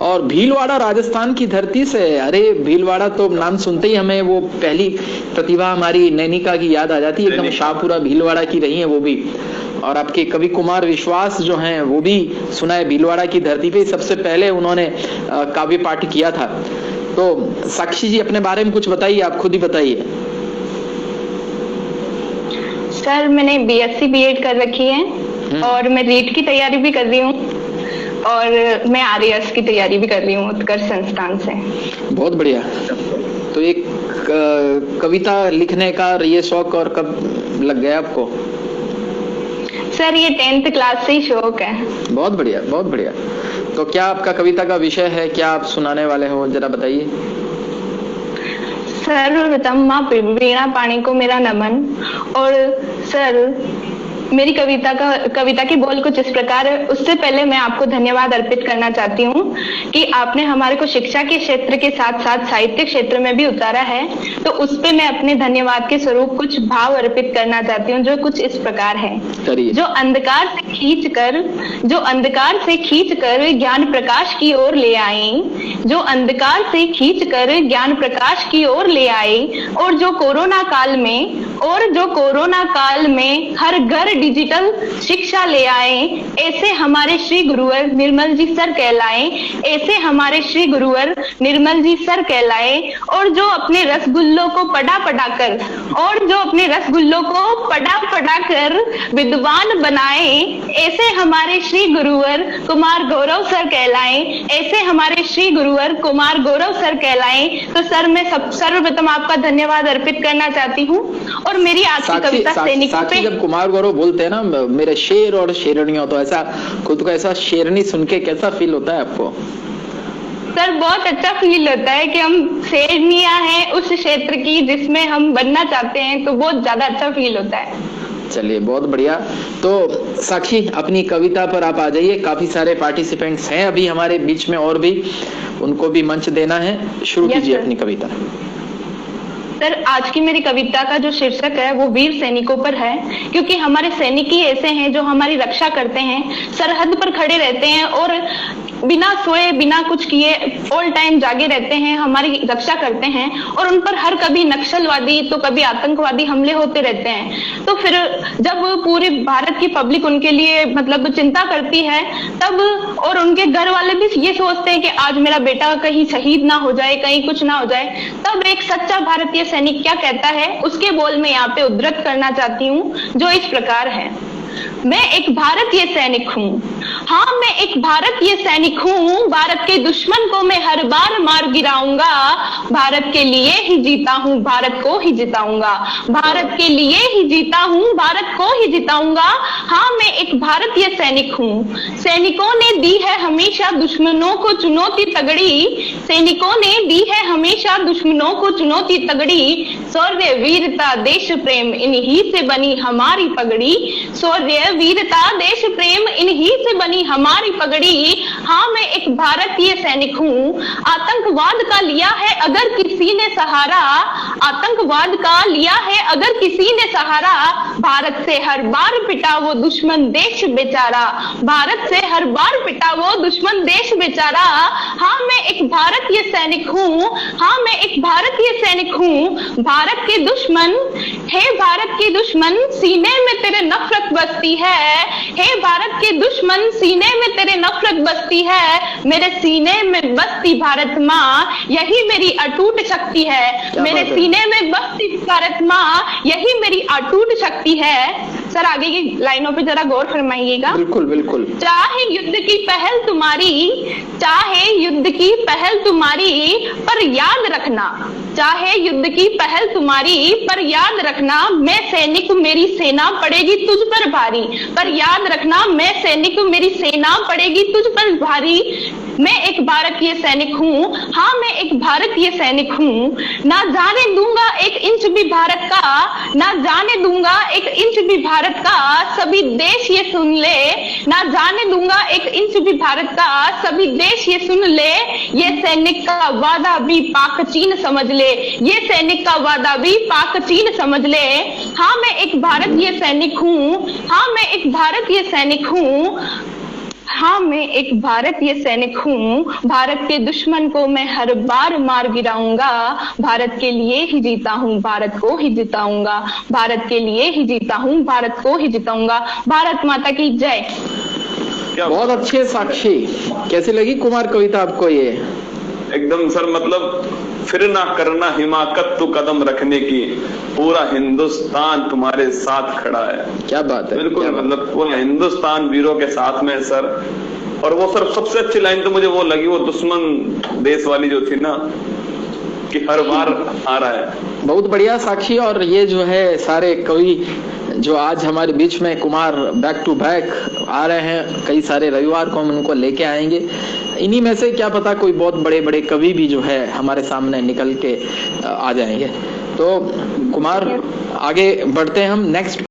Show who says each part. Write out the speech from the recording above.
Speaker 1: और भीलवाड़ा राजस्थान की धरती से। अरे भीलवाड़ा तो नाम सुनते ही हमें वो पहली प्रतिभा हमारी नैनिका की याद आ जाती है, एकदम शाहपुरा भीलवाड़ा की रही है वो भी। और आपके कवि कुमार विश्वास जो हैं वो भी सुना है भीलवाड़ा की धरती पे सबसे पहले उन्होंने काव्य पाठ किया था। तो साक्षी जी अपने बारे में कुछ बताइए, आप खुद ही बताइए।
Speaker 2: सर मैंने बीएससी बीएड कर रखी है और मैं रीट की तैयारी भी कर रही हूँ और मैं आरएएस की तैयारी भी कर रही हूँ उत्कर्ष संस्थान से।
Speaker 1: बहुत बढ़िया। तो एक कविता लिखने का ये शौक और कब लग गया आपको?
Speaker 2: सर ये 10th क्लास से ही शौक है।
Speaker 1: बहुत बढ़िया, बहुत बढ़िया। तो क्या आपका कविता का विषय है, क्या आप सुनाने वाले हो, जरा बताइए।
Speaker 2: सर्वप्रथम माँ वीणा पाणी को मेरा नमन। और सर मेरी कविता की बोल कुछ इस प्रकार है। उससे पहले मैं आपको धन्यवाद अर्पित करना चाहती हूँ कि आपने हमारे को शिक्षा के क्षेत्र के साथ साथ साहित्य क्षेत्र में भी उतारा है, तो उस पे मैं अपने धन्यवाद के स्वरूप कुछ भाव अर्पित करना चाहती हूँ जो कुछ इस प्रकार है। जो अंधकार से खींचकर ज्ञान प्रकाश की ओर ले आए, जो अंधकार से खींचकर ज्ञान प्रकाश की ओर ले आए, और जो कोरोना काल में हर घर डिजिटल शिक्षा ले आए, ऐसे हमारे श्री गुरुवर निर्मल जी सर कहलाए, ऐसे हमारे श्री गुरुवर निर्मल जी सर कहलाए। और जो अपने रसगुल्लों को पढ़ा कर विद्वान बनाए, ऐसे हमारे श्री गुरुवर कुमार गौरव सर कहलाए, ऐसे हमारे श्री गुरुवर कुमार गौरव सर कहलाए। तो सर मैं सर्वप्रथम आपका धन्यवाद अर्पित करना चाहती हूँ। और मेरी आज की कविता सैनिकों पे।
Speaker 1: जब कुमार गौरव बोलते हैं ना मेरे शेर और शेरनियों, तो ऐसा खुद को ऐसा शेरनी सुन के कैसा फील होता है आपको?
Speaker 2: सर बहुत अच्छा फील होता है कि हम शेरनियां हैं उस क्षेत्र की जिसमें हम बनना चाहते हैं, तो बहुत ज्यादा अच्छा फील होता है।
Speaker 1: चलिए बहुत बढ़िया। तो साक्षी अपनी कविता पर आप आ जाइए, काफी सारे पार्टिसिपेंट्स हैं अभी हमारे बीच में और भी, उनको भी मंच देना है। शुरू कीजिए अपनी कविता।
Speaker 2: सर आज की मेरी कविता का जो शीर्षक है वो वीर सैनिकों पर है, क्योंकि हमारे सैनिक ही ऐसे हैं जो हमारी रक्षा करते हैं, सरहद पर खड़े रहते हैं और बिना सोए बिना कुछ किए ऑल टाइम जागे रहते हैं, हमारी रक्षा करते हैं। और उन पर हर कभी नक्सलवादी तो कभी आतंकवादी हमले होते रहते हैं। तो फिर जब पूरे भारत की पब्लिक उनके लिए मतलब चिंता करती है तब, और उनके घर वाले भी ये सोचते हैं कि आज मेरा बेटा कहीं शहीद ना हो जाए, कहीं कुछ ना हो जाए, तब एक सच्चा भारतीय सैनिक क्या कहता है उसके बोल में यहाँ पे उद्धृत करना चाहती हूँ, जो इस प्रकार है। मैं एक भारतीय सैनिक हूँ, हाँ मैं एक भारतीय सैनिक हूँ, भारत के दुश्मन को मैं हर बार मार गिराऊंगा, भारत के लिए ही जीता हूँ, भारत को ही जिताऊंगा, भारत के लिए ही जीता हूँ, भारत को ही जिताऊंगा। हाँ मैं एक भारतीय सैनिक हूँ। सैनिकों ने दी है हमेशा दुश्मनों को चुनौती तगड़ी, सैनिकों ने दी है हमेशा दुश्मनों को चुनौती तगड़ी, शौर्य वीरता देश प्रेम इन्हीं से बनी हमारी पगड़ी, शौर्य वीरता देश प्रेम इन्हीं से बनी हमारी पगड़ी। हाँ मैं एक भारतीय सैनिक हूँ। आतंकवाद का लिया है अगर किसी ने सहारा, आतंकवाद का लिया है अगर किसी ने सहारा, भारत से हर बार पिटा वो दुश्मन देश बेचारा, भारत से हर बार पिटा वो दुश्मन देश बेचारा। हाँ मैं एक भारतीय सैनिक हूँ, हाँ मैं एक भारतीय सैनिक हूँ। भारत के दुश्मन हे भारत के दुश्मन सीने में तेरे नफरत बसती है, हे भारत के दुश्मन सीने में तेरे नफरत बसती है, मेरे सीने में बसती भारत माँ यही मेरी अटूट शक्ति है, मेरे सीने में बसती भारत माँ यही मेरी अटूट शक्ति है। सर आगे की लाइनों पे जरा गौर फरमाइएगा।
Speaker 1: बिल्कुल बिल्कुल।
Speaker 2: चाहे युद्ध की पहल तुम्हारी, चाहे युद्ध की पहल तुम्हारी, पर याद रखना, चाहे युद्ध की पहल तुम्हारी, पर याद रखना मैं सैनिक मेरी सेना पड़ेगी तुझ पर भारी, पर याद रखना मैं सैनिक मेरी सेना पड़ेगी तुझ पर भारी। मैं एक भारतीय सैनिक हूँ, हाँ मैं एक भारतीय सैनिक हूँ। ना जाने दूंगा एक इंच भी भारत का, ना जाने दूंगा एक इंच भी भारत का, सभी देश ये सुन ले, ना जाने दूंगा एक इंच भी भारत का, सभी देश ये सुन ले, ये सैनिक का वादा भी पाक चीन समझ ले, ये सैनिक का वादा भी पाक चीन समझ ले। हाँ मैं एक भारतीय सैनिक हूँ, हाँ मैं एक भारतीय सैनिक हूँ। हाँ, मैं एक भारतीय सैनिक हूँ। भारत के दुश्मन को मैं हर बार मार गिराऊंगा। भारत के लिए ही जीता हूँ, भारत को ही जिताऊंगा। भारत के लिए ही जीता हूँ, भारत को ही जिताऊंगा। भारत माता की जय।
Speaker 1: बहुत अच्छे साक्षी। कैसी लगी कुमार कविता आपको ये?
Speaker 3: एकदम सर, मतलब फिर ना करना हिमाकत तू कदम रखने की, पूरा हिंदुस्तान तुम्हारे साथ खड़ा है।
Speaker 1: क्या बात है,
Speaker 3: बिल्कुल, मतलब पूरा हिंदुस्तान वीरों के साथ में है सर। और वो सर सबसे अच्छी लाइन तो मुझे वो लगी, वो दुश्मन देश वाली जो थी ना, कि हर बार आ रहा है।
Speaker 1: बहुत बढ़िया साक्षी। और ये जो है सारे कवि जो आज हमारे बीच में कुमार बैक टू बैक आ रहे हैं, कई सारे रविवार को हम उनको लेके आएंगे। इन्हीं में से क्या पता कोई बहुत बड़े बड़े कवि भी जो है हमारे सामने निकल के आ जाएंगे। तो कुमार, आगे बढ़ते हैं हम नेक्स्ट